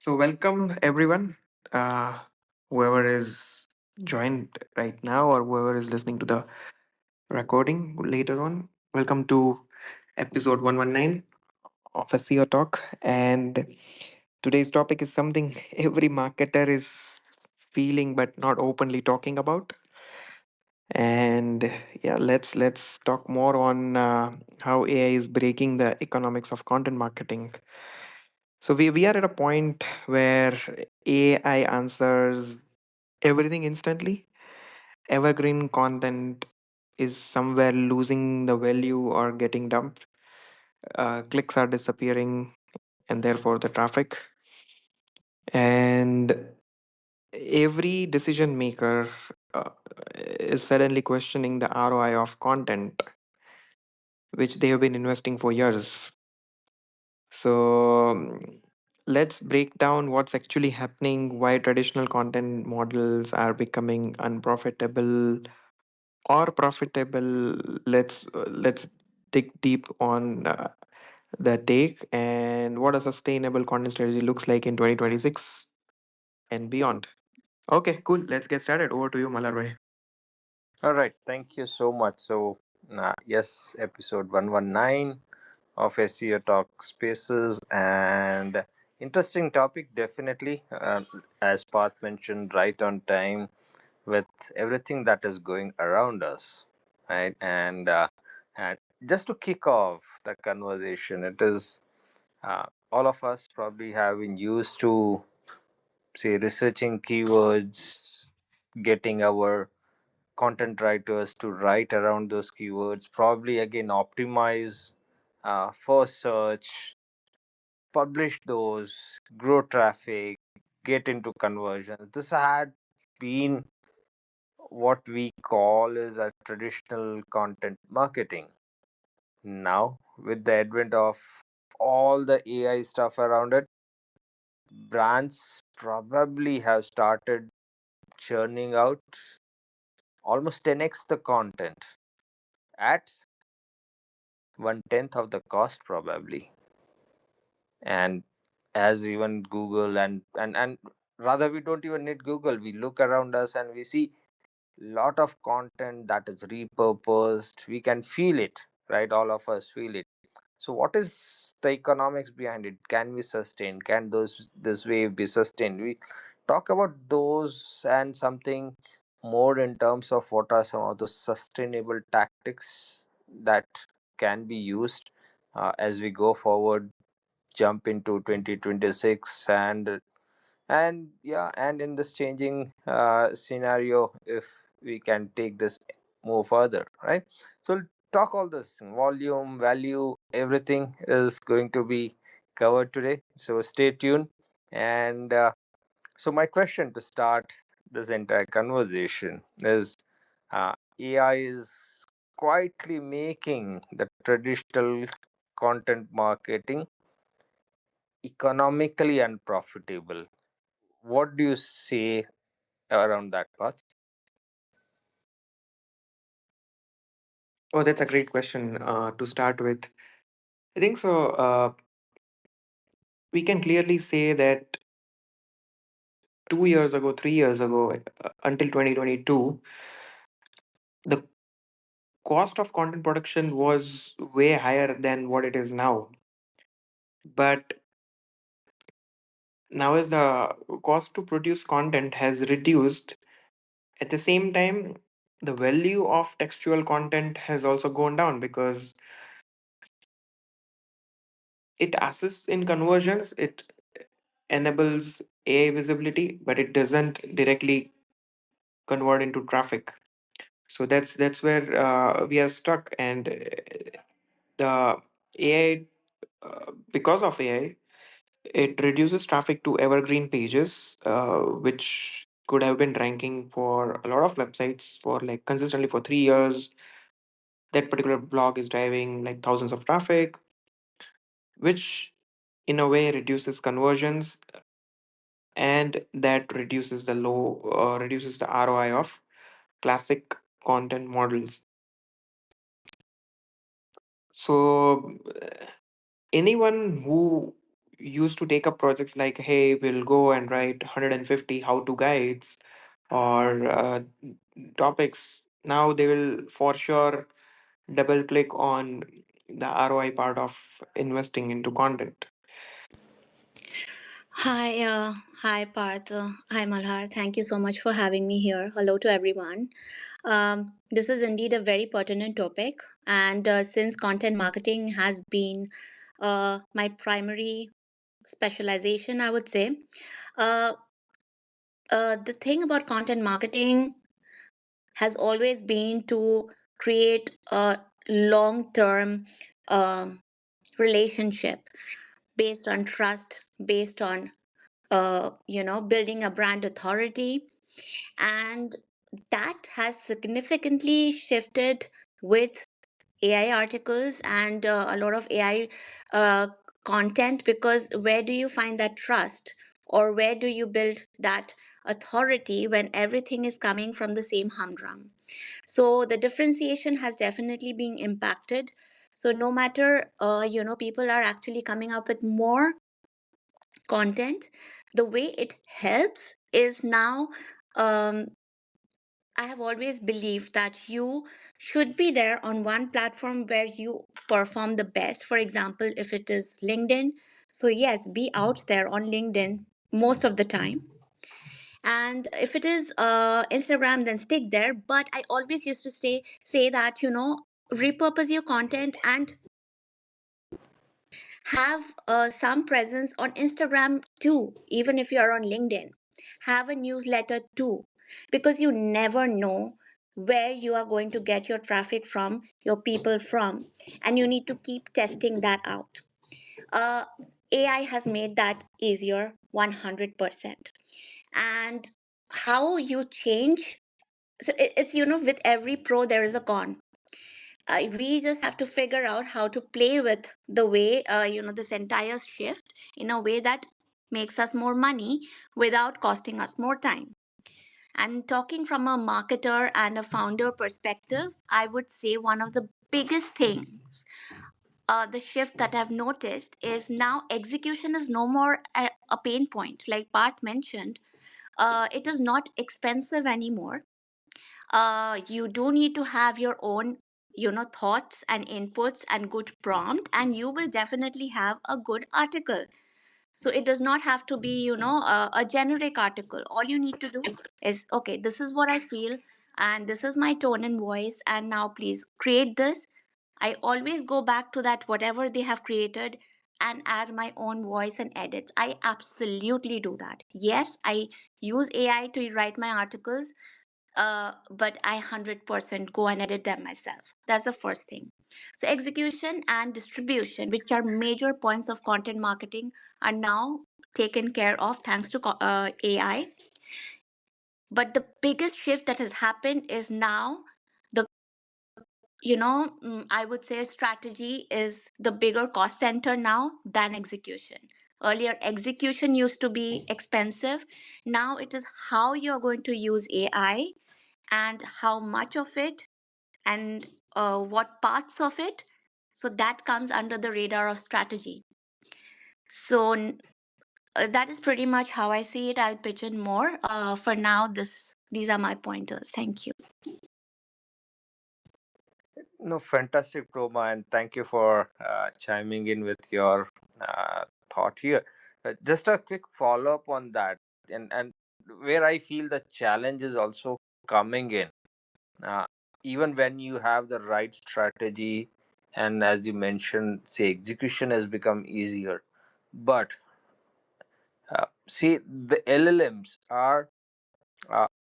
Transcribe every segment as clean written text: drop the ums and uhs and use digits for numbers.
So, welcome everyone, uh, whoever is joined right now or whoever is listening to the recording later on. Welcome to episode 119 of SEO Talk. And today's topic is something every marketer is feeling but not openly talking about. And yeah, let's talk more on how AI is breaking the economics of content marketing. So we are at a point where AI answers everything instantly. Evergreen content is somewhere losing the value or getting dumped. Clicks are disappearing and therefore the traffic. And every decision maker uh, is suddenly questioning the ROI of content which they have been investing for years. So let's break down what's actually happening, why traditional content models are becoming unprofitable or profitable. Let's dig deep on the take and what a sustainable content strategy looks like in 2026 and beyond. Okay, cool. Let's get started. Over to you, Malhar. All right, thank you so much. Yes, episode 119 of SEO Talk Spaces, and interesting topic, definitely. As Parth mentioned, right on time with everything that is going around us, right? And just to kick off the conversation, it is all of us probably have been used to, say, researching keywords, getting our content writers to write around those keywords, probably again optimize for search, publish those, grow traffic, get into conversions. This had been what we call is a traditional content marketing. Now, with the advent of all the AI stuff around it, brands probably have started churning out almost 10x the content at one tenth of the cost probably. And as even Google and rather, we don't even need Google, we look around us and we see lot of content that is repurposed. We can feel it, right? All of us feel it. So what is the economics behind it? Can we sustain? Can those this wave be sustained? We talk about those and something more in terms of what are some of those sustainable tactics that can be used as we go forward, jump into 2026, and yeah, and in this changing scenario, if we can take this move further, right? So we'll talk all this volume, value, everything is going to be covered today, so stay tuned. And so my question to start this entire conversation is, AI is quietly making the traditional content marketing economically unprofitable. What do you say around that path? Oh, that's a great question to start with. I think so. We can clearly say that 2 years ago, 3 years ago, until 2022, the cost of content production was way higher than what it is now. But now, as the cost to produce content has reduced, at the same time, the value of textual content has also gone down because it assists in conversions, it enables AI visibility, but it doesn't directly convert into traffic. So that's where we are stuck, and the AI, because of AI, it reduces traffic to evergreen pages, which could have been ranking for a lot of websites for like consistently for 3 years. That particular blog is driving like thousands of traffic, which in a way reduces conversions, and that reduces the ROI of classic content models. So anyone who used to take up projects like, hey, we'll go and write 150 how-to guides or topics. Now they will for sure double click on the ROI part of investing into content. Hi, Parth. Hi, Malhar. Thank you so much for having me here. Hello to everyone. This is indeed a very pertinent topic, and since content marketing has been my primary specialization, I would say, uh, the thing about content marketing has always been to create a long-term um relationship based on trust, based on building a brand authority. And that has significantly shifted with AI articles and a lot of AI uh, content, because where do you find that trust, or where do you build that authority when everything is coming from the same humdrum? So the differentiation has definitely been impacted. So no matter people are actually coming up with more content, the way it helps is now, um, I have always believed that you should be there on one platform where you perform the best. For example, if it is LinkedIn, so yes, be out there on LinkedIn most of the time. And if it is Instagram, then stick there. But I always used to say that, repurpose your content and have some presence on Instagram too, even if you're on LinkedIn. Have a newsletter too, because you never know where you are going to get your traffic from, your people from, and you need to keep testing that out. Uh, AI has made that easier 100%. And how you change, so it's, with every pro, there is a con. We just have to figure out how to play with the way, this entire shift in a way that makes us more money without costing us more time. And talking from a marketer and a founder perspective, I would say one of the biggest things, the shift that I've noticed is now execution is no more a pain point. Like Parth mentioned, it is not expensive anymore. You do need to have your own, thoughts and inputs and good prompt, and you will definitely have a good article. So it does not have to be, a generic article. All you need to do is, okay, this is what I feel, and this is my tone and voice, and now please create this. I always go back to that, whatever they have created, and add my own voice and edits. I absolutely do that. Yes, I use AI to write my articles, but I 100% go and edit them myself. That's the first thing. So, execution and distribution, which are major points of content marketing, are now taken care of thanks to AI. But the biggest shift that has happened is now the, I would say strategy is the bigger cost center now than execution. Earlier, execution used to be expensive. Now it is how you're going to use AI and how much of it, and what parts of it. So that comes under the radar of strategy. So that is pretty much how I see it. I'll pitch in more. For now, these are my pointers. Thank you. No, fantastic, Proma, and thank you for chiming in with your thought here. Just a quick follow up on that, and where I feel the challenge is also coming in, uh, even when you have the right strategy, and as you mentioned, say execution has become easier, but see the LLMs are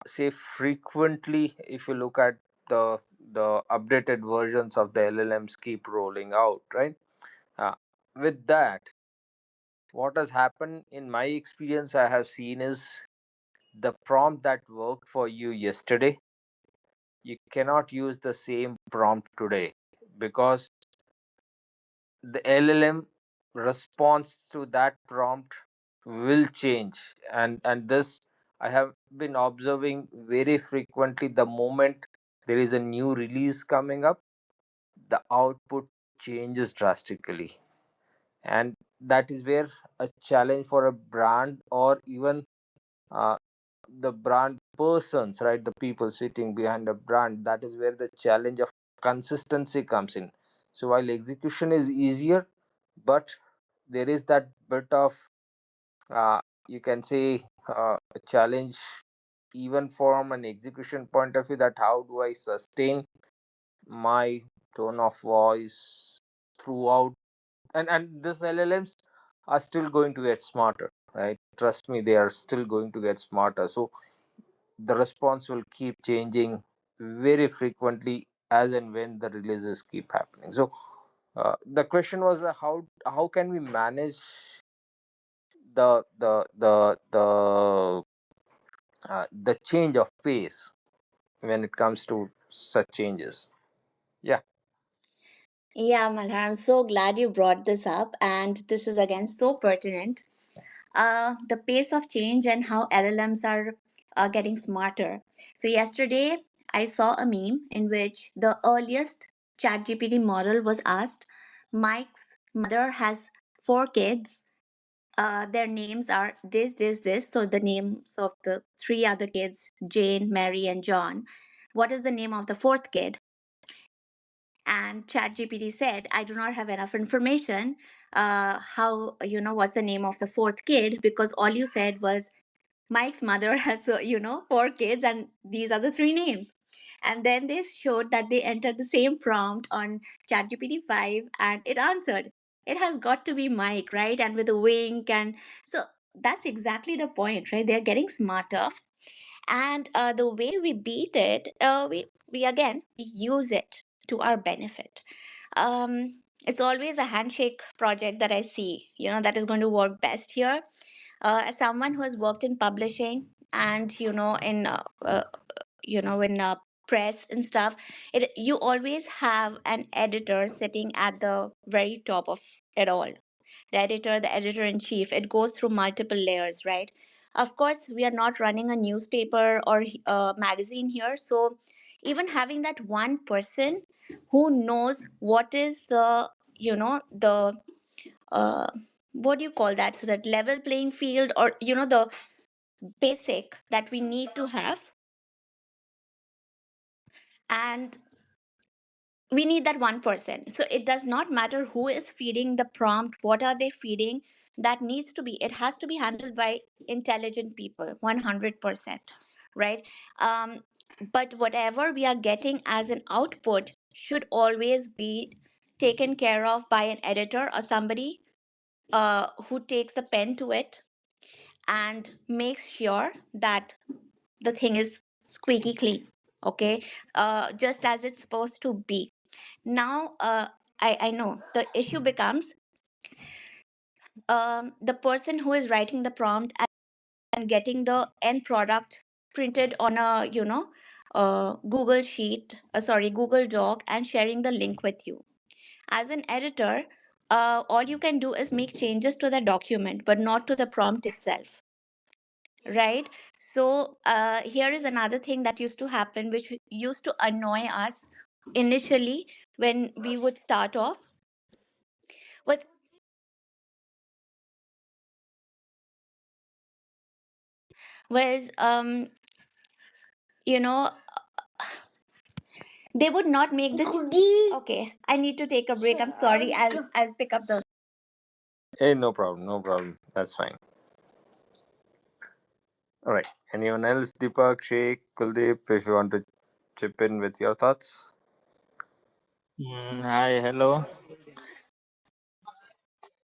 say frequently, if you look at the updated versions of the LLMs keep rolling out, right? uh, with that, what has happened in my experience I have seen is the prompt that worked for you yesterday, you cannot use the same prompt today, because the LLM response to that prompt will change. And this I have been observing very frequently. The moment there is a new release coming up, the output changes drastically. And that is where a challenge for a brand, or even uh, the brand persons, right, the people sitting behind the brand, that is where the challenge of consistency comes in. So while execution is easier, but there is that bit of you can say a challenge even from an execution point of view, that how do I sustain my tone of voice throughout. And these LLMs are still going to get smarter, right? Trust me, they are still going to get smarter. So the response will keep changing very frequently as and when the releases keep happening. So the question was, how can we manage the change of pace when it comes to such changes? Yeah. Yeah, Malhar, I'm so glad you brought this up, and this is again so pertinent. The pace of change and how LLMs are getting smarter. So, yesterday I saw a meme in which the earliest ChatGPT model was asked, Mike's mother has 4 kids. Their names are this. So, the names of the 3 other kids, Jane, Mary, and John. What is the name of the fourth kid? And ChatGPT said, I do not have enough information. How, what's the name of the fourth kid? Because all you said was Mike's mother has, 4 kids, and these are the 3 names. And then they showed that they entered the same prompt on ChatGPT 5 and it answered. It has got to be Mike, right? And with a wink. And so that's exactly the point, right? They're getting smarter. And the way we beat it, we again we use it to our benefit. It's always a handshake project that I see, that is going to work best here. As someone who has worked in publishing and in press and stuff, you always have an editor sitting at the very top of it all. The editor in chief, it goes through multiple layers, right? Of course, we are not running a newspaper or a magazine here, so even having that one person who knows what is the uh, what do you call that level playing field, or the basic that we need to have, and we need that one person. So it does not matter who is feeding the prompt, what are they feeding. That needs to be, it has to be handled by intelligent people 100%, right? um, but whatever we are getting as an output should always be taken care of by an editor or somebody who takes the pen to it and makes sure that the thing is squeaky clean. Okay, just as it's supposed to be. Now I know the issue becomes the person who is writing the prompt and getting the end product printed on a Google sheet, sorry, Google Doc, and sharing the link with you. As an editor, all you can do is make changes to the document but not to the prompt itself, right? So here is another thing that used to happen, which used to annoy us initially when we would start off, was was you know they would not make the okay, I need to take a break, I'm sorry, I'll pick up the Hey, no problem, no problem. That's fine. All right. Anyone else? Deepak, Sheikh, Kuldeep, if you want to chip in with your thoughts. Hi, hello.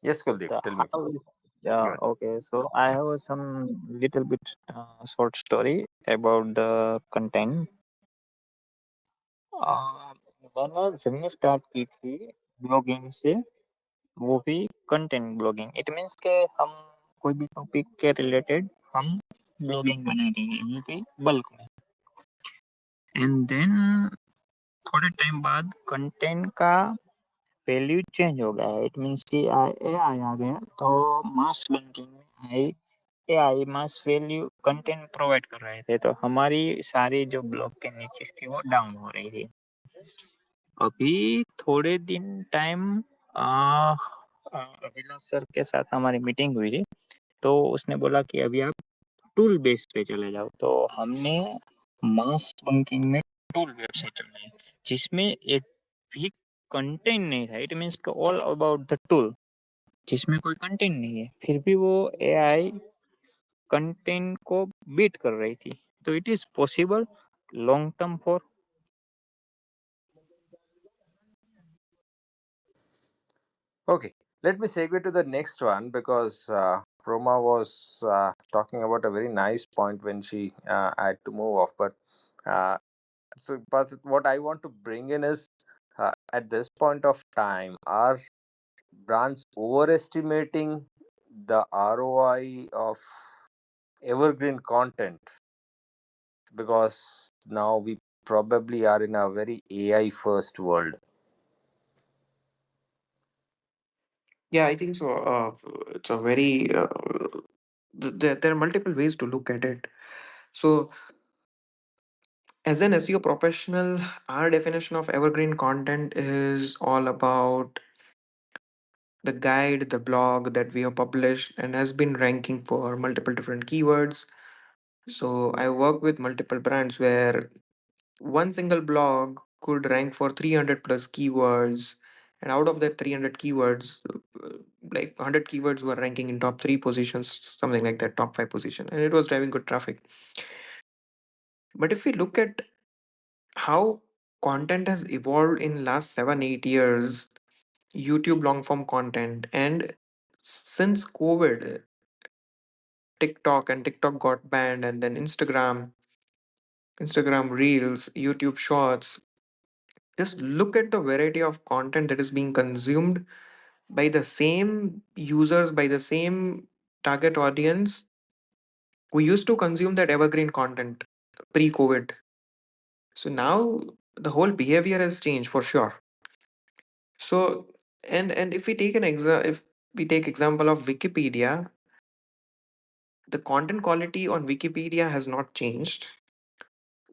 Yes, Kuldeep, The tell me. how Go yeah, ahead. okay. So I have some little bit short story about the content. Uh, मैंने journey start की थी blogging से, वो भी content blogging. It means के हम कोई भी टॉपिक के रिलेटेड हम ब्लॉगिंग बनाते हैं, वो भी बल्क में. एंड देन थोड़े टाइम बाद कंटेंट का वैल्यू चेंज हो गया है. इट मीन्स कि एआई आ गया, तो मास लिंकिंग में आई एआई मास वैल्यू कंटेंट प्रोवाइड कर रहे थे, तो हमारी सारी जो ब्लॉग के नीचे थी वो डाउन हो रही थी. अभी थोड़े दिन टाइम अविनाश सर के साथ हमारी मीटिंग हुई थी, तो उसने बोला कि अभी आप टूल बेस पे चले जाओ। तो हमने मास बंकिंग में टूल वेबसाइट चलाई, जिसमें एक भी कंटेंट नहीं था। It means all about the tool, जिसमें कोई कंटेंट नहीं है, फिर भी वो एआई कंटेंट को बीट कर रही थी। तो it is possible long term for. Okay, let me segue to the next one because Proma was talking about a very nice point when she had to move off. But what I want to bring in is at this point of time, are brands overestimating the ROI of evergreen content? Because now we probably are in a very AI first world. Yeah, I think so. It's a very there are multiple ways to look at it. So, as an SEO professional, our definition of evergreen content is all about the guide, the blog that we have published and has been ranking for multiple different keywords. So, I work with multiple brands where one single blog could rank for 300 plus keywords, and out of that 300 keywords, like 100 keywords were ranking in top 3 positions, something like that, top 5 position, and it was driving good traffic. But if we look at how content has evolved in last 7 8 years, YouTube long form content, and since COVID, TikTok and TikTok got banned, and then Instagram Reels, YouTube Shorts. Just look at the variety of content that is being consumed by the same users, by the same target audience who used to consume that evergreen content pre-COVID. So now the whole behavior has changed for sure. So and if we take if we take example of Wikipedia, the content quality on Wikipedia has not changed.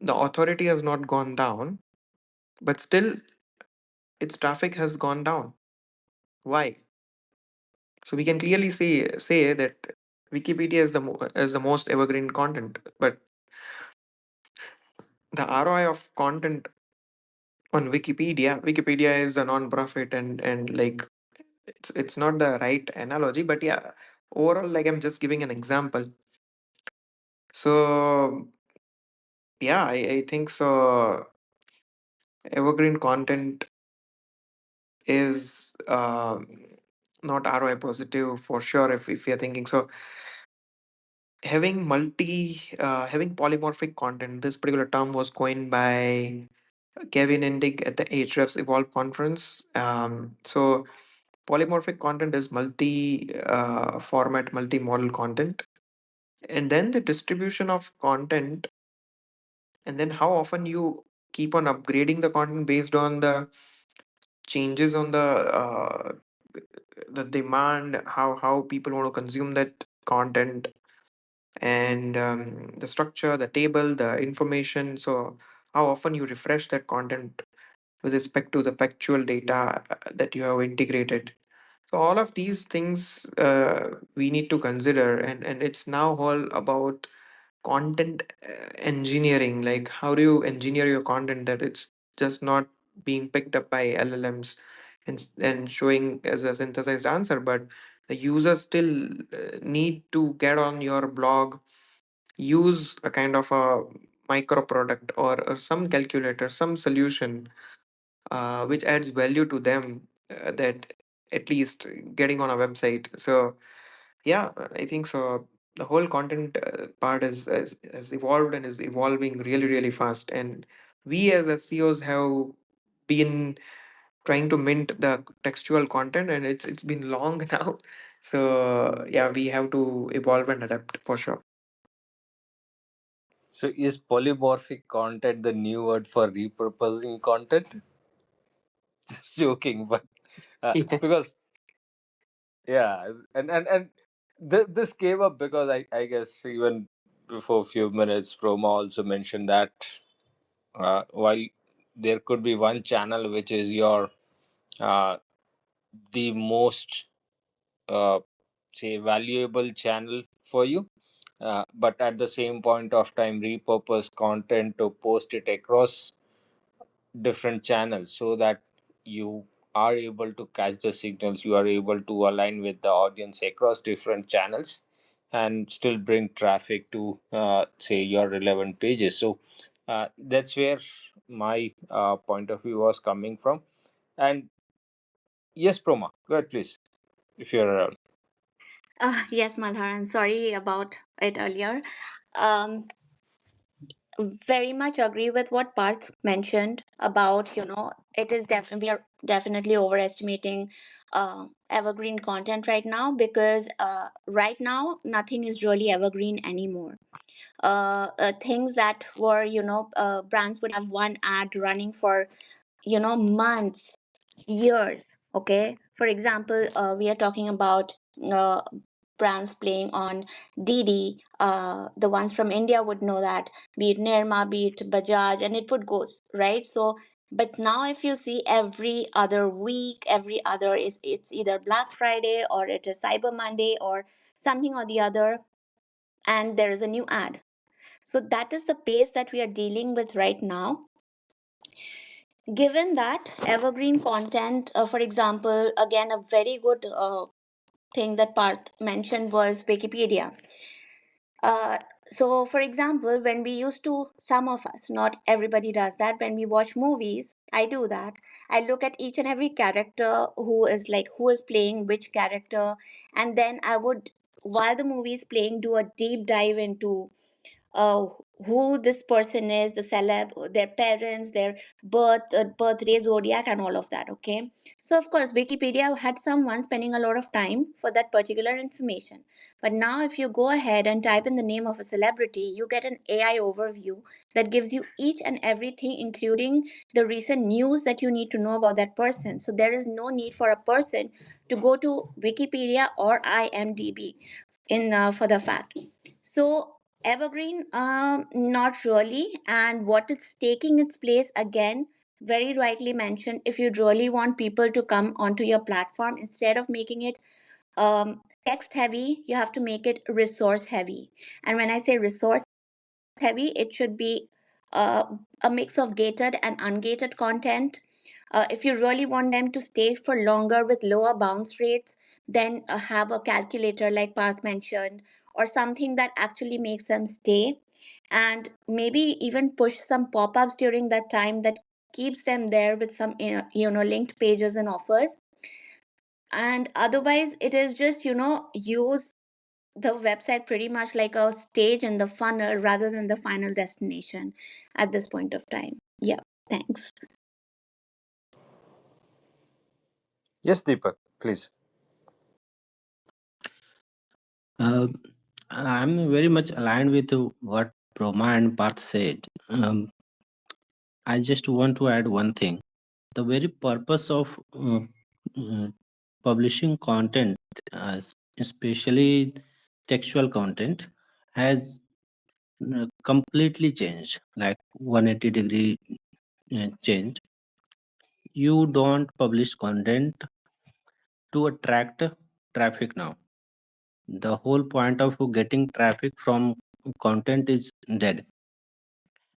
The authority has not gone down, but still its traffic has gone down. Why? So we can clearly say that Wikipedia is is the most evergreen content, but the ROI of content on Wikipedia is a non-profit, and like it's not the right analogy, but yeah, overall, like I'm just giving an example. So yeah, I think so. Evergreen content is not ROI positive for sure if you're thinking so. Having polymorphic content, this particular term was coined by Kevin Indig at the Ahrefs Evolve conference. So polymorphic content is multi format, multi model content, and then the distribution of content, and then how often you keep on upgrading the content based on the changes on the demand, how people want to consume that content, and the structure, the table, the information. So how often you refresh that content with respect to the factual data that you have integrated. So all of these things we need to consider, and it's now all about content engineering. Like how do you engineer your content that it's just not being picked up by LLMs and showing as a synthesized answer, but the user still need to get on your blog, use a kind of a micro product or some calculator, some solution which adds value to them, that at least getting on a website. So yeah, I think so. The whole content part has evolved and is evolving really really fast, and we as SEOs have been trying to mint the textual content, and it's been long now. So yeah, we have to evolve and adapt for sure. So is polymorphic content the new word for repurposing content? Just joking, but Yeah. because yeah, and this came up because I guess even before a few minutes, Proma also mentioned that while there could be one channel which is your uh, the most uh, say valuable channel for you, but at the same point of time repurpose content to post it across different channels, so that you are able to catch the signals, you are able to align with the audience across different channels and still bring traffic to say your relevant pages. So that's where my point of view was coming from. And yes, Proma, go ahead please, if you're around. Yes, Malhar, I'm sorry about it earlier. Um, very much agree with what Parth mentioned about, it is definitely, we are definitely overestimating evergreen content right now, because right now nothing is really evergreen anymore. Things that were, brands would have one ad running for, months, years. Okay, for example, we are talking about uh, brands playing on Didi. The ones from India would know that, be it Nirma, be it Bajaj, and it would go right. So but now if you see, every other week, every other is, it's either Black Friday or it is Cyber Monday or something or the other, and there is a new ad. So that is the pace that we are dealing with right now. Given that evergreen content, for example, again, a very good thing that Parth mentioned was Wikipedia. Uh, so, for example, when we used to, some of us, not everybody does that, when we watch movies, I do that. I look at each and every character, who is playing which character, and then I would, while the movie is playing, do a deep dive into uh, who this person is, the celeb, their parents, their birthday, zodiac, and all of that. Okay, so of course, Wikipedia had someone spending a lot of time for that particular information. But now, if you go ahead and type in the name of a celebrity, you get an AI overview that gives you each and everything, including the recent news that you need to know about that person. So there is no need for a person to go to Wikipedia or IMDb in for the fact. So evergreen, not really. And what it's taking its place, again, very rightly mentioned, if you really want people to come onto your platform, instead of making it text heavy, you have to make it resource heavy. And when I say resource heavy, it should be uh, a mix of gated and ungated content. If you really want them to stay for longer with lower bounce rates, then have a calculator like Parth mentioned, or something that actually makes them stay. And maybe even push some pop ups during that time that keeps them there with some linked pages and offers. And otherwise, it is just, use the website pretty much like a stage in the funnel rather than the final destination at this point of time. Yeah, thanks. Yes, Deepak, please. Uh, I'm very much aligned with what Proma and Parth said. I just want to add one thing. The very purpose of uh, publishing content, especially textual content, has completely changed, like 180-degree change. You don't publish content to attract traffic now. The whole point of getting traffic from content is dead.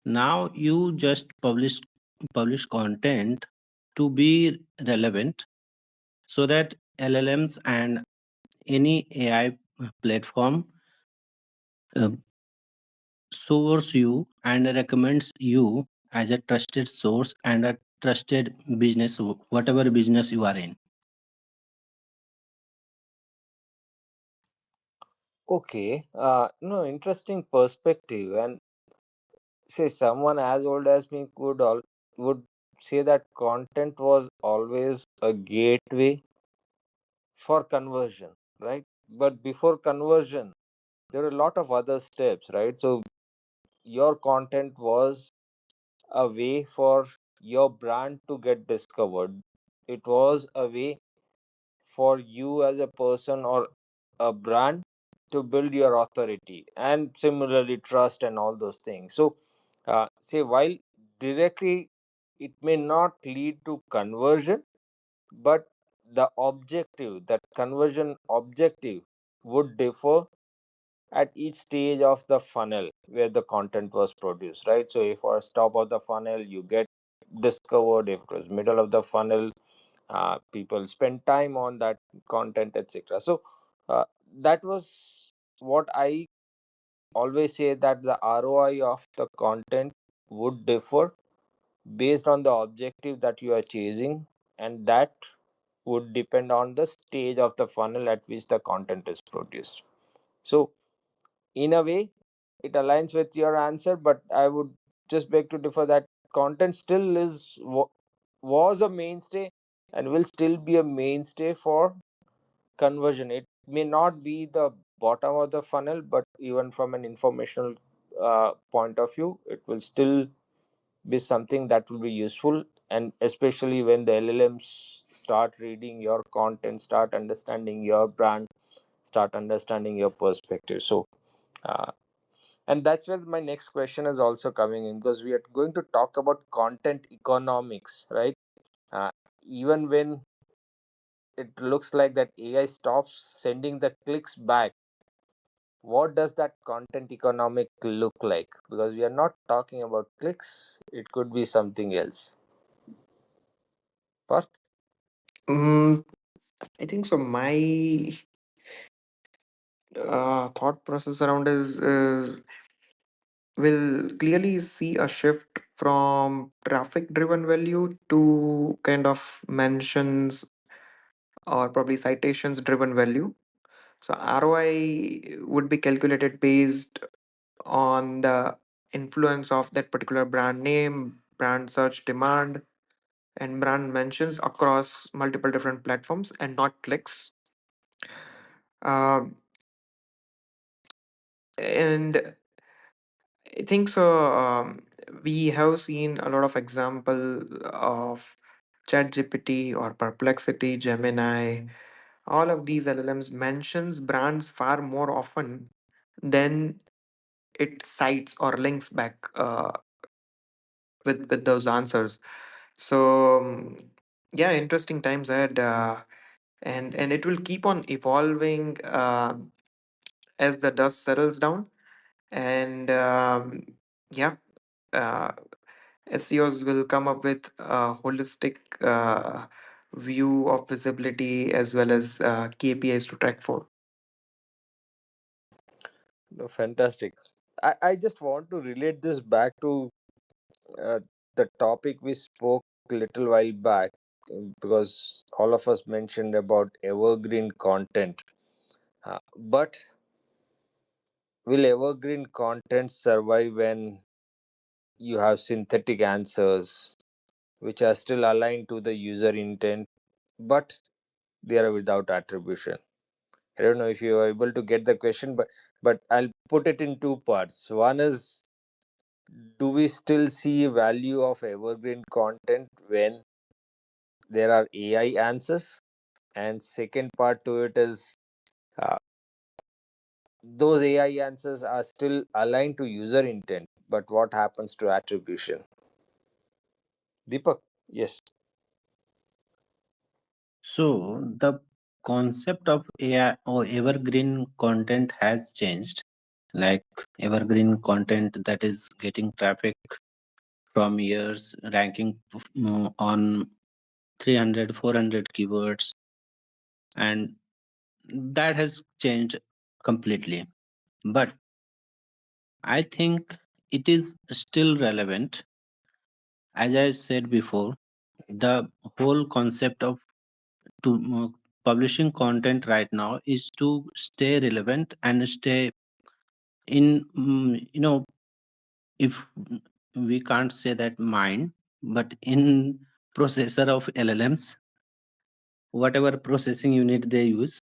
Now you just publish content to be relevant, so that LLMs and any AI platform uh, source you and recommends you as a trusted source and a trusted business, whatever business you are in. Okay, no, interesting perspective. And say someone as old as me would say that content was always a gateway for conversion, right? But before conversion, there are a lot of other steps, right? So your content was a way for your brand to get discovered. It was a way for you as a person or a brand to build your authority and similarly trust and all those things. So say while directly it may not lead to conversion, but the objective, that conversion objective, would differ at each stage of the funnel where the content was produced, right? So if for top of the funnel you get discovered, if it was middle of the funnel, people spend time on that content, etc. So that was what I always say, that the ROI of the content would differ based on the objective that you are chasing, and that would depend on the stage of the funnel at which the content is produced. So in a way it aligns with your answer, but I would just beg to differ that content still was a mainstay and will still be a mainstay for conversion. It may not be the bottom of the funnel, but even from an informational point of view, it will still be something that will be useful. And especially when the LLMs start reading your content, start understanding your brand, start understanding your perspective. So uh, and that's where my next question is also coming in, because we are going to talk about content economics, right? uh, Even when it looks like that AI stops sending the clicks back, what does that content economic look like? Because we are not talking about clicks, it could be something else. Parth? Mm, I think so. My thought process around is will clearly see a shift from traffic driven value to kind of mentions or probably citations driven value. So ROI would be calculated based on the influence of that particular brand name, brand search demand, and brand mentions across multiple different platforms and not clicks. Um, and I think so. We have seen a lot of example of ChatGPT or Perplexity, Gemini. All of these LLMs mentions brands far more often than it cites or links back with those answers. So yeah, interesting times ahead, and it will keep on evolving as the dust settles down. And yeah, uh, SEOs will come up with a holistic view of visibility as well as KPIs to track for. No, fantastic. I just want to relate this back to uh, the topic we spoke a little while back, because all of us mentioned about evergreen content. But will evergreen content survive when you have synthetic answers which are still aligned to the user intent, but they are without attribution? I don't know if you are able to get the question, but I'll put it in two parts. One is, do we still see value of evergreen content when there are AI answers? And second part to it is, uh, those AI answers are still aligned to user intent, but what happens to attribution? Deepak, yes. So the concept of AI or evergreen content has changed. Like evergreen content that is getting traffic from years, ranking on 300, 400 keywords, and that has changed completely. But I think it is still relevant. As I said before, the whole concept of to publishing content right now is to stay relevant and stay in if we can't say that mind, but in processor of LLMs, whatever processing unit they use.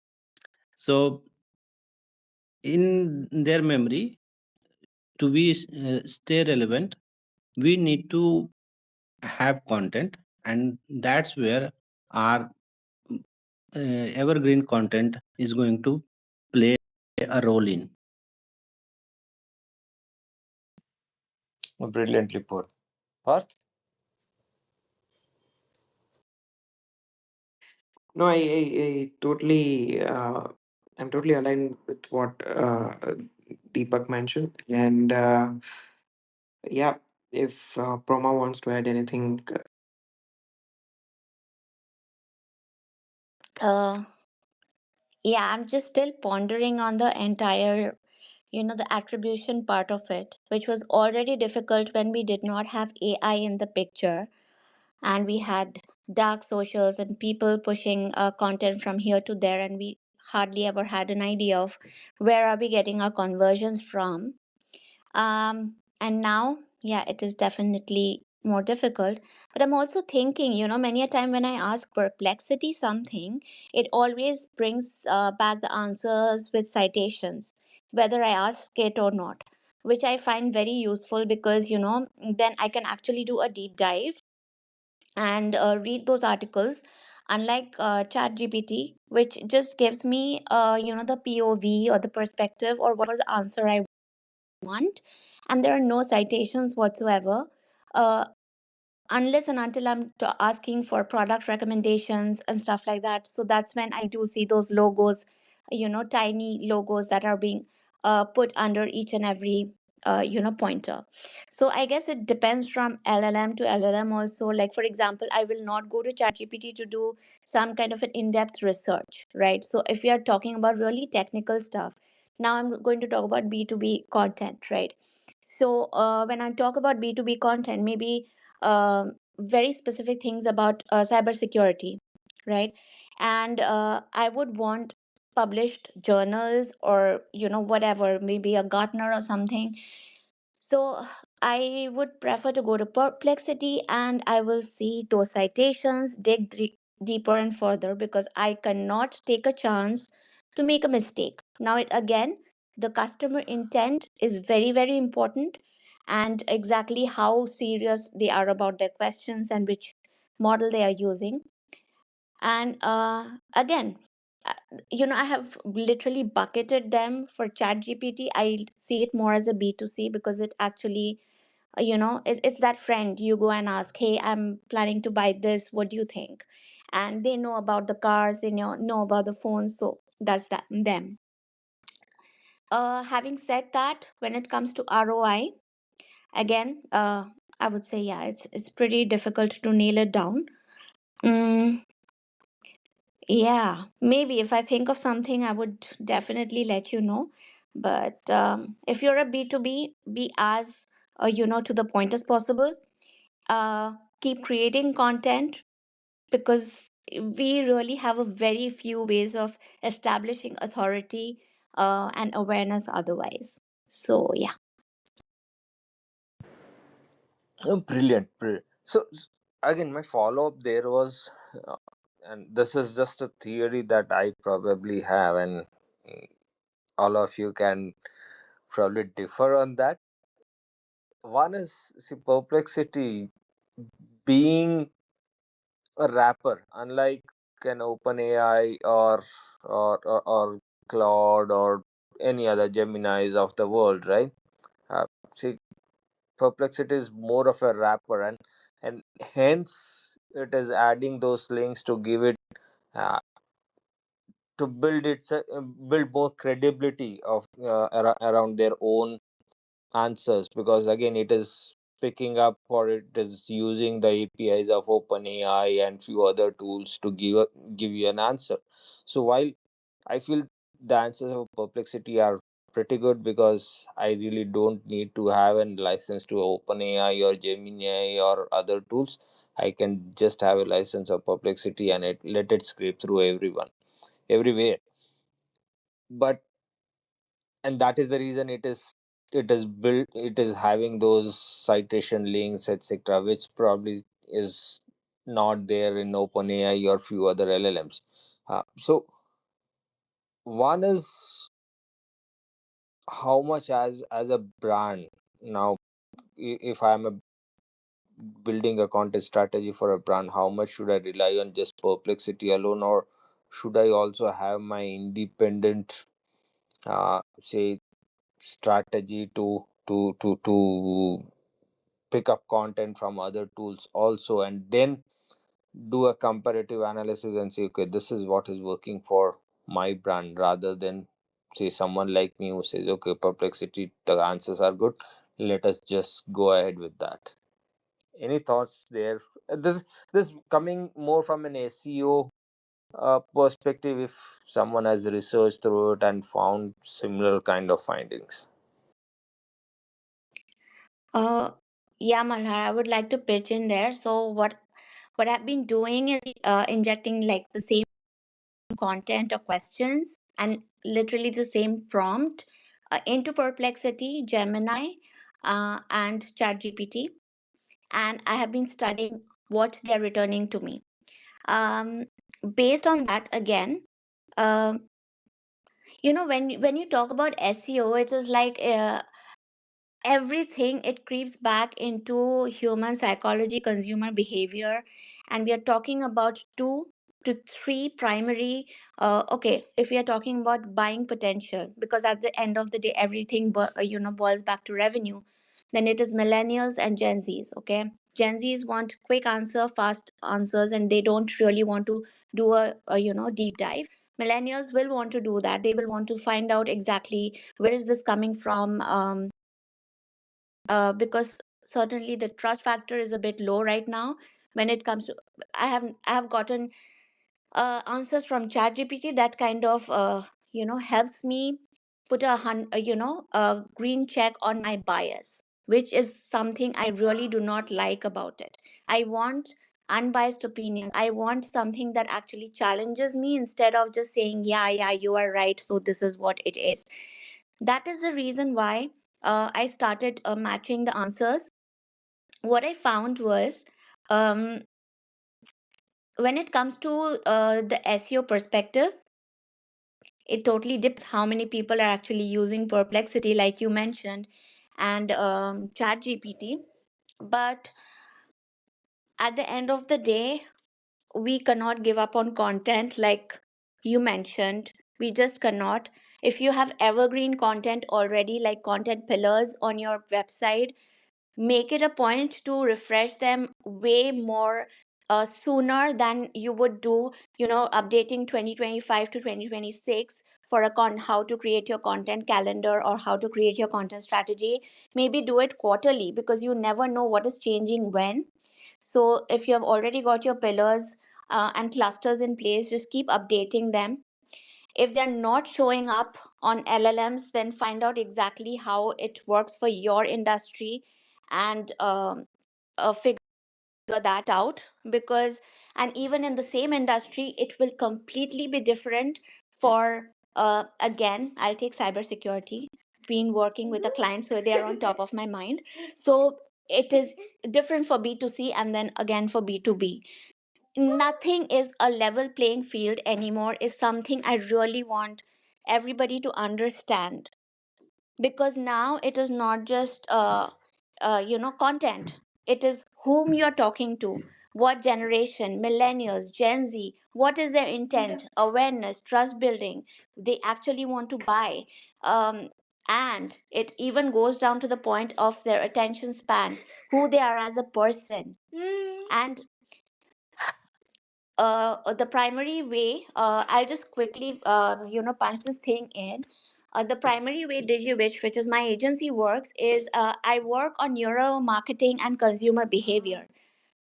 So in their memory, to be stay relevant, we need to have content, and that's where our evergreen content is going to play a role in. Brilliantly put. Parth? No, I totally, I'm totally aligned with what Deepak mentioned. And yeah, if Proma wants to add anything, Uh, yeah, I'm just still pondering on the entire, the attribution part of it, which was already difficult when we did not have AI in the picture, and we had dark socials and people pushing content from here to there, and we hardly ever had an idea of where are we getting our conversions from. And now, yeah, it is definitely more difficult. But I'm also thinking, many a time when I ask Perplexity something, it always brings back the answers with citations, whether I ask it or not, which I find very useful because, then I can actually do a deep dive and read those articles, unlike chat gpt, which just gives me the pov or the perspective or whatever the answer I want, and there are no citations whatsoever, uh, unless and until I'm asking for product recommendations and stuff like that. So that's when I do see those logos, tiny logos that are being put under each and every pointer. So I guess it depends from llm to llm also. Like for example, I will not go to ChatGPT to do some kind of an in-depth research, right? So if we are talking about really technical stuff, now I'm going to talk about b2b content, right? So when I talk about b2b content, maybe very specific things about cybersecurity, right? And I would want published journals or whatever, maybe a Gartner or something. So I would prefer to go to Perplexity and I will see those citations, dig deeper and further, because I cannot take a chance to make a mistake. Now, it again, the customer intent is very, very important, and exactly how serious they are about their questions and which model they are using. And again, uh, I have literally bucketed them for chat gpt. I see it more as a b2c because it actually it's that friend you go and ask, hey, I'm planning to buy this, what do you think? And they know about the cars, they know about the phones, so that's that them. Having said that, when it comes to roi, again, I would say, yeah, it's pretty difficult to nail it down. mm, yeah, maybe if I think of something I would definitely let you know. But if you're a b2b, be as to the point as possible. uh, Keep creating content, because we really have a very few ways of establishing authority and awareness otherwise. So yeah. Brilliant, brilliant. So again, my follow up there was, uh, and this is just a theory that I probably have, and mm, all of you can probably differ on that. One is, see, perplexity being a wrapper, unlike an open AI or Claude or any other Geminis of the world, right? See, perplexity is more of a wrapper, and hence it is adding those links to give it, uh, to build build more credibility of around their own answers, because again it is picking up, or it is using the APIs of OpenAI and few other tools to give you an answer. So while I feel the answers of perplexity are pretty good, because I really don't need to have a license to OpenAI or Gemini or other tools. I can just have a license of perplexity and it let it scrape through everywhere. But and that is the reason it is having those citation links, etc., which probably is not there in OpenAI or few other LLMs. So one is how much as a brand now, if I'm building a content strategy for a brand, how much should I rely on just perplexity alone, or should I also have my independent, say, strategy to pick up content from other tools also, and then do a comparative analysis and say, okay, this is what is working for my brand, rather than say someone like me who says, okay, perplexity, the answers are good, let us just go ahead with that. Any thoughts there? This coming more from an SEO perspective, if someone has researched through it and found similar kind of findings. Uh, yeah, Malhar, I would like to pitch in there. So what I've been doing is injecting like the same content or questions and literally the same prompt into Perplexity, Gemini, and ChatGPT, and I have been studying what they are returning to me. Um, Based on that, again, um, when you talk about SEO, it is like everything, it creeps back into human psychology, consumer behavior, and we are talking about two to three primary, okay, if we are talking about buying potential, because at the end of the day everything boils back to revenue, then it is millennials and Gen Z's. Okay, Gen Z's want quick answer, fast answers, and they don't really want to do a deep dive. Millennials will want to do that. They will want to find out exactly where is this coming from, because certainly the trust factor is a bit low right now when it comes to. I have gotten answers from ChatGPT that kind of helps me put a green check on my bias, which is something I really do not like about it. I want unbiased opinions. I want something that actually challenges me instead of just saying, yeah, yeah, you are right, so this is what it is. That is the reason why I started matching the answers. What I found was, um, when it comes to the SEO perspective, it totally depends how many people are actually using Perplexity, like you mentioned, and Chat GPT. But at the end of the day, we cannot give up on content, like you mentioned. We just cannot. If you have evergreen content already, like content pillars on your website, make it a point to refresh them way more sooner than you would do, updating 2025 to 2026 for how to create your content calendar or how to create your content strategy. Maybe do it quarterly, because you never know what is changing when. So if you have already got your pillars and clusters in place, just keep updating them. If they're not showing up on LLMs, then find out exactly how it works for your industry, and figure that out. Because, and even in the same industry, it will completely be different for, again, I'll take cybersecurity, been working with a client, so they are on top of my mind. So it is different for B2C and then again for B2B. Nothing is a level playing field anymore, is something I really want everybody to understand. Because now it is not just content, it is whom you're talking to, what generation, millennials, Gen Z, what is their intent, awareness, trust building, they actually want to buy. Um, and it even goes down to the point of their attention span, who they are as a person. And the primary way, I'll just quickly punch this thing in. The primary way DigiWitch, which is my agency, works is, I work on neuromarketing and consumer behavior,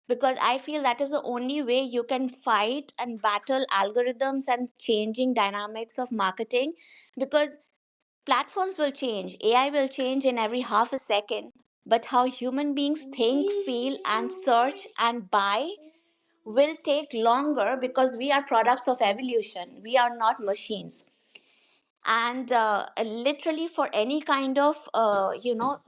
because I feel that is the only way you can fight and battle algorithms and changing dynamics of marketing. Because platforms will change, AI will change in every half a second, but how human beings think, feel, and search and buy will take longer, because we are products of evolution. We are not machines. And literally, for any kind of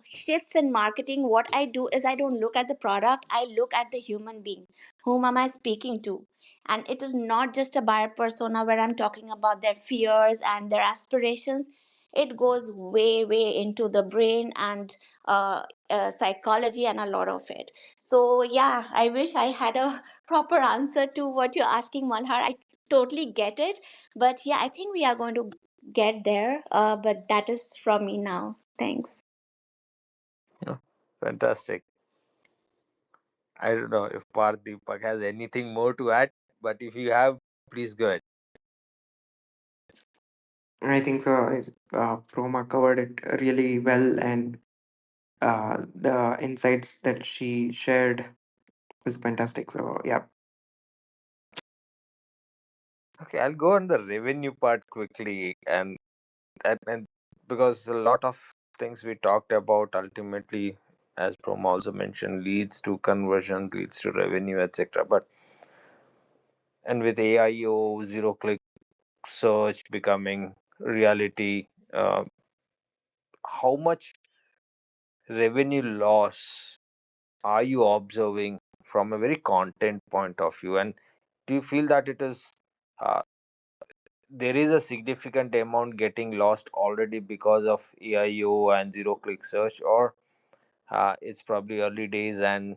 shifts in marketing, what I do is I don't look at the product, I look at the human being. Whom am I speaking to? And it is not just a buyer persona where I'm talking about their fears and their aspirations. It goes way into the brain and psychology and a lot of it. So yeah, I wish I had a proper answer to what you're asking, Malhar. I totally get it, but yeah, I think we are going to get there. But that is from me now. Thanks. Yeah, fantastic. I don't know if Parth Deepak has anything more to add, but if you have, please go ahead. I think so. Proma covered it really well, and the insights that she shared is fantastic. So yeah, Okay, I'll go on the revenue part quickly, and because a lot of things we talked about ultimately, as Prom also mentioned, leads to conversion, leads to revenue, etc. But and with AIO, zero click search becoming reality, how much revenue loss are you observing from a very content point of view? And do you feel that it is uh, there is a significant amount getting lost already because of AIO and zero click search, or it's probably early days, and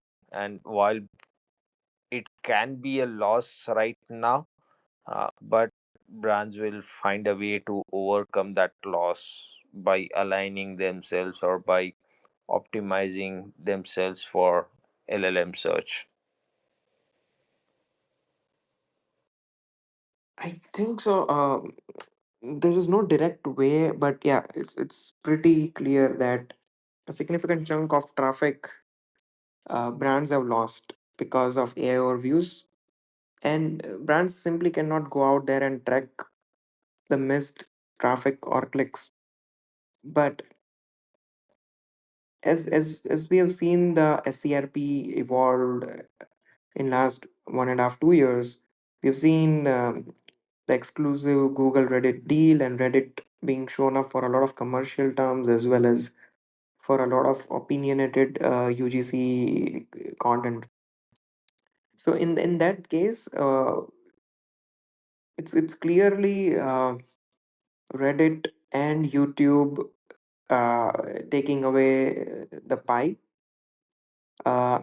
while it can be a loss right now, but brands will find a way to overcome that loss by aligning themselves or by optimizing themselves for LLM search. I think so. There is no direct way, but yeah, it's pretty clear that a significant chunk of traffic brands have lost because of AI overviews, and brands simply cannot go out there and track the missed traffic or clicks. But as we have seen the SERP evolved in last 1.5 2 years, we've seen the exclusive Google Reddit deal and Reddit being shown up for a lot of commercial terms as well as for a lot of opinionated UGC content. So in that case, it's clearly Reddit and YouTube uh, taking away the pie. Uh,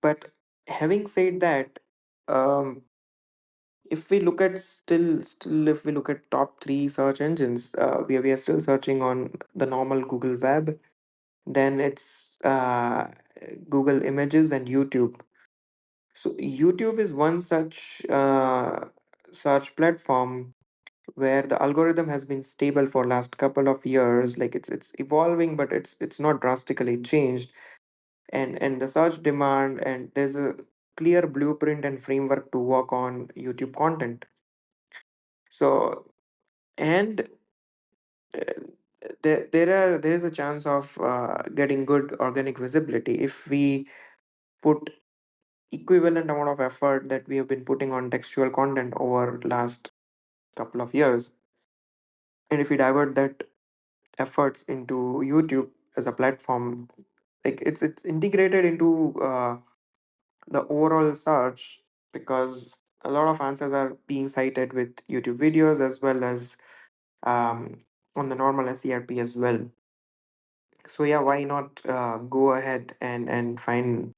but having said that, um, if we look at still if we look at top three search engines, we are still searching on the normal Google Web. Then it's Google Images and YouTube. So YouTube is one such search platform where the algorithm has been stable for last couple of years. Like it's evolving, but it's not drastically changed. And the search demand, and there's a clear blueprint and framework to work on YouTube content. So and there is a chance of getting good organic visibility if we put equivalent amount of effort that we have been putting on textual content over last couple of years, and if we divert that efforts into YouTube as a platform, like it's integrated into the overall search, because a lot of answers are being cited with YouTube videos as well as um, on the normal SERP as well. So yeah, why not go ahead and find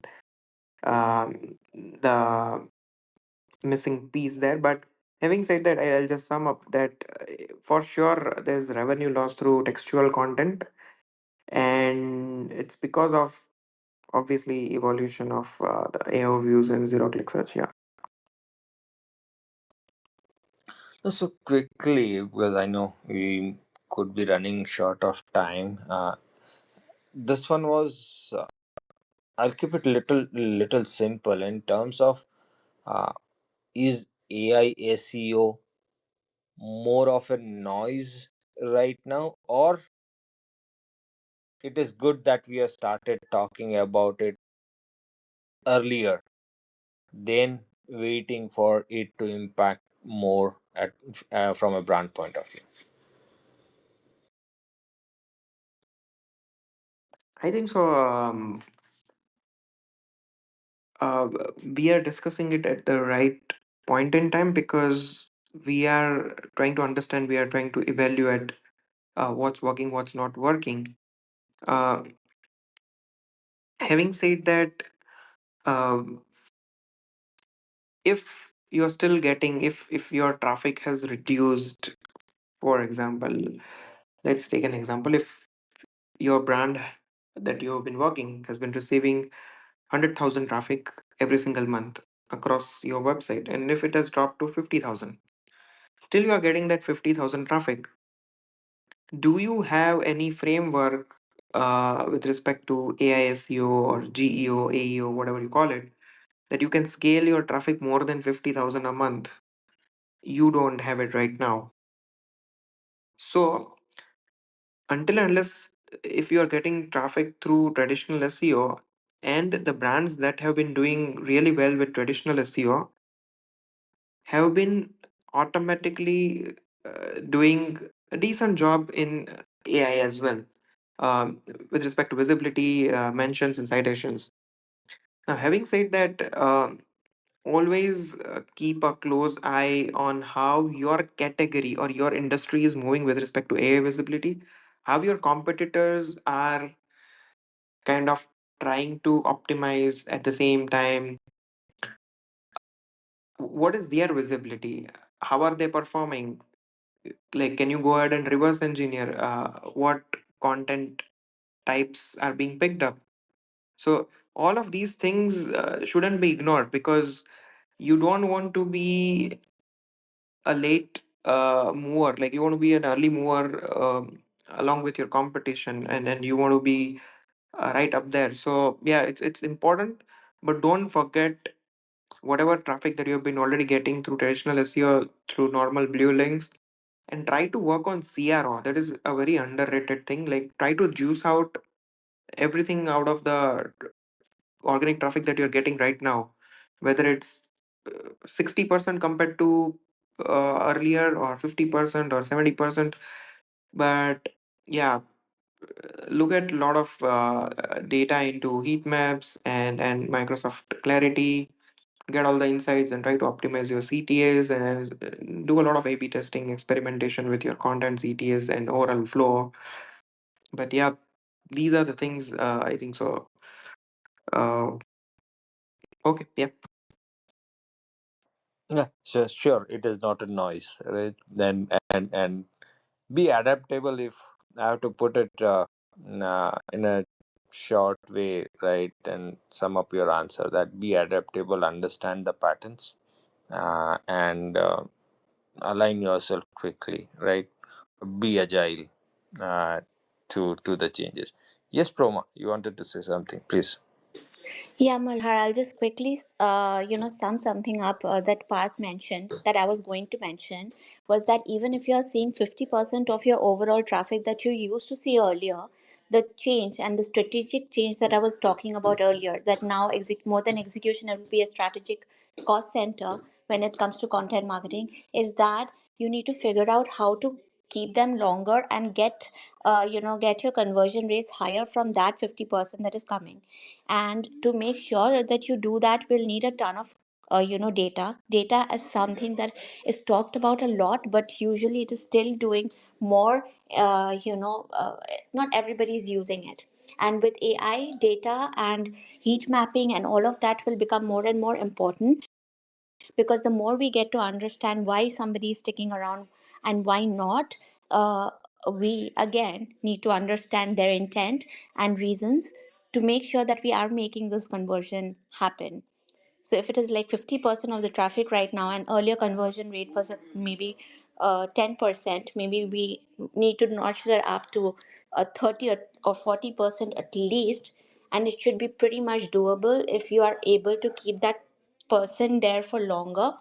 the missing piece there. But having said that, I'll just sum up that for sure there's revenue loss through textual content, and it's because of obviously evolution of the AO views and zero click search. Yeah, So quickly, because I know we could be running short of time. This one was I'll keep it little simple in terms of uh, is AI SEO more of a noise right now, or it is good that we have started talking about it earlier than waiting for it to impact more at from a brand point of view. I think so. Uh, we are discussing it at the right point in time, because we are trying to understand, we are trying to evaluate what's working, what's not working. Uh, Having said that, um, if you're still getting, if your traffic has reduced, for example, let's take an example. If your brand that you have been working has been receiving 100,000 traffic every single month across your website, and if it has dropped to 50,000, still you are getting that 50,000 traffic. Do you have any framework with respect to AI SEO or GEO, AEO, whatever you call it, that you can scale your traffic more than 50,000 a month? You don't have it right now. So, until and unless if you are getting traffic through traditional SEO, and the brands that have been doing really well with traditional SEO have been automatically doing a decent job in AI as well, um, with respect to visibility, mentions, and citations. Now, having said that, always keep a close eye on how your category or your industry is moving with respect to AI visibility, how your competitors are kind of trying to optimize at the same time. What is their visibility? How are they performing? Like, can you go ahead and reverse engineer what content types are being picked up? So all of these things shouldn't be ignored, because you don't want to be a late mover. Like, you want to be an early mover along with your competition, and you want to be right up there. So yeah, it's important, but don't forget whatever traffic that you've been already getting through traditional SEO, through normal blue links, and try to work on CRO. That is a very underrated thing. Like, try to juice out everything out of the organic traffic that you're getting right now, whether it's 60% compared to earlier, or 50% or 70%. But yeah, look at a lot of data into heat maps and Microsoft Clarity, get all the insights and try to optimize your CTAs, and do a lot of A/B testing, experimentation with your content, CTAs, and overall flow. But yeah, these are the things I think so. Uh, okay, yeah. Yeah, sure. It is not a noise, right? Then and be adaptable. If I have to put it in a short way, right, and sum up your answer, that be adaptable, understand the patterns, and align yourself quickly, right? Be agile uh, to the changes. Yes, Proma, you wanted to say something, please. Yeah, Malhar, I'll just quickly, sum something up that Parth mentioned that I was going to mention, was that even if you're seeing 50% of your overall traffic that you used to see earlier, the change and the strategic change that I was talking about earlier, that now more than execution, it will be a strategic cost center when it comes to content marketing, is that you need to figure out how to keep them longer and get your conversion rates higher from that 50% that is coming. And to make sure that you do that, we'll need a ton of data is something that is talked about a lot, but usually it is still doing more. Not everybody is using it, and with AI, data and heat mapping and all of that will become more and more important, because the more we get to understand why somebody is sticking around and why not, uh, we again need to understand their intent and reasons to make sure that we are making this conversion happen. So if it is like 50% of the traffic right now, and earlier conversion rate was at maybe 10%, maybe we need to notch that up to 30 or 40% at least. And it should be pretty much doable if you are able to keep that person there for longer,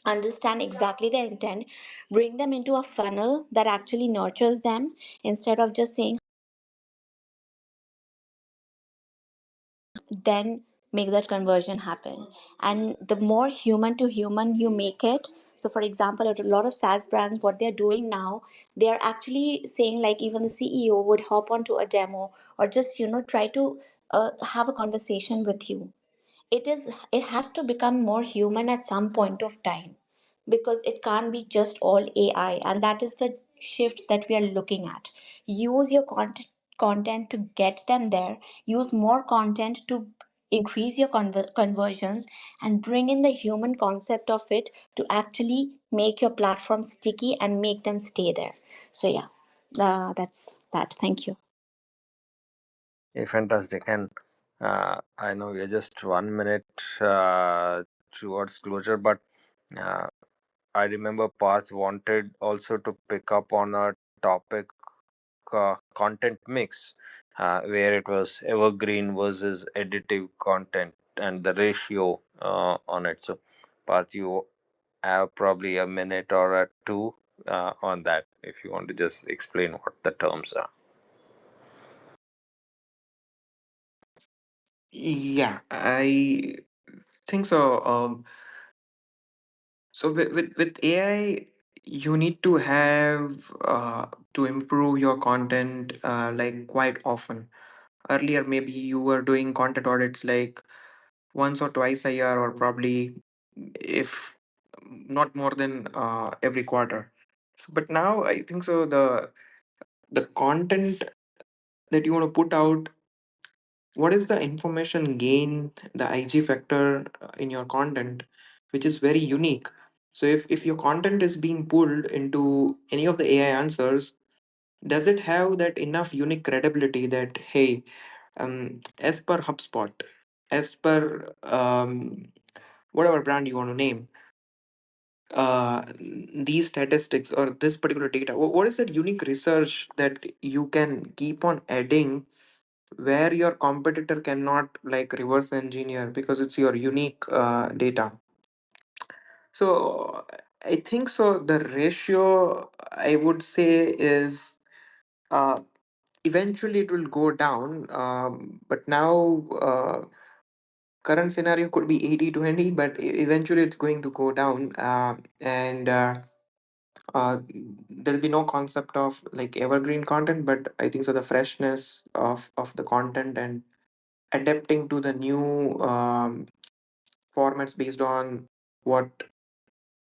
understand exactly their intent, bring them into a funnel that actually nurtures them, instead of just saying then make that conversion happen. And the more human to human you make it, so for example, a lot of SaaS brands, what they're doing now, they're actually saying, like, even the CEO would hop onto a demo, or just try to have a conversation with you. It has to become more human at some point of time, because it can't be just all AI, and that is the shift that we are looking at. Use your content to get them there, use more content to increase your conversions, and bring in the human concept of it to actually make your platform sticky and make them stay there. So yeah, that's that. Thank you. Yeah, fantastic. And I know we're just 1 minute towards closure, but uh, I remember Parth wanted also to pick up on a topic, content mix, where it was evergreen versus additive content and the ratio on it. So, Parth, you have probably a minute or a two on that if you want to just explain what the terms are. Yeah, I think so. So with AI, you need to have to improve your content like quite often. Earlier, maybe you were doing content audits like once or twice a year, or probably if not more than every quarter. So, but now I think so the content that you want to put out, what is the information gain, the IG factor in your content, which is very unique. So if your content is being pulled into any of the AI answers, does it have that enough unique credibility that, hey, as per HubSpot, as per whatever brand you want to name, these statistics or this particular data, what is that unique research that you can keep on adding where your competitor cannot like reverse engineer because it's your unique data. So I think so the ratio I would say is uh, eventually it will go down, but now current scenario could be 80-20, but eventually it's going to go down, and uh, there'll be no concept of like evergreen content, but I think so the freshness of the content and adapting to the new formats based on what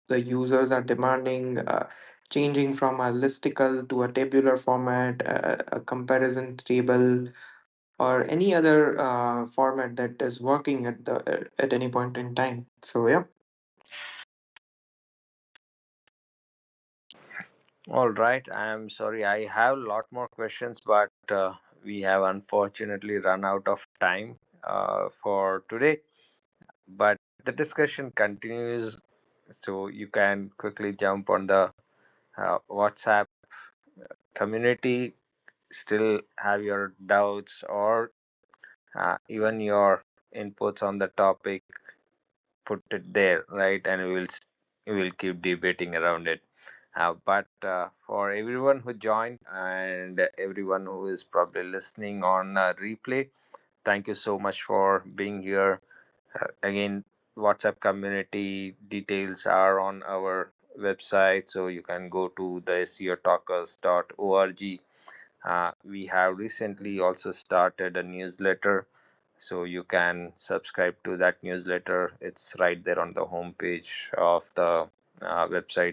the users are demanding, changing from a listicle to a tabular format, a comparison table, or any other format that is working at any point in time. So yeah. All right. I'm sorry. I have a lot more questions, but we have unfortunately run out of time for today. But the discussion continues, so you can quickly jump on the WhatsApp community, still have your doubts or even your inputs on the topic, put it there, right? And we will keep debating around it. But for everyone who joined and everyone who is probably listening on replay, thank you so much for being here. Again, WhatsApp community details are on our website, so you can go to the SEOtalkers.org. We have recently also started a newsletter, so you can subscribe to that newsletter. It's right there on the homepage of the website.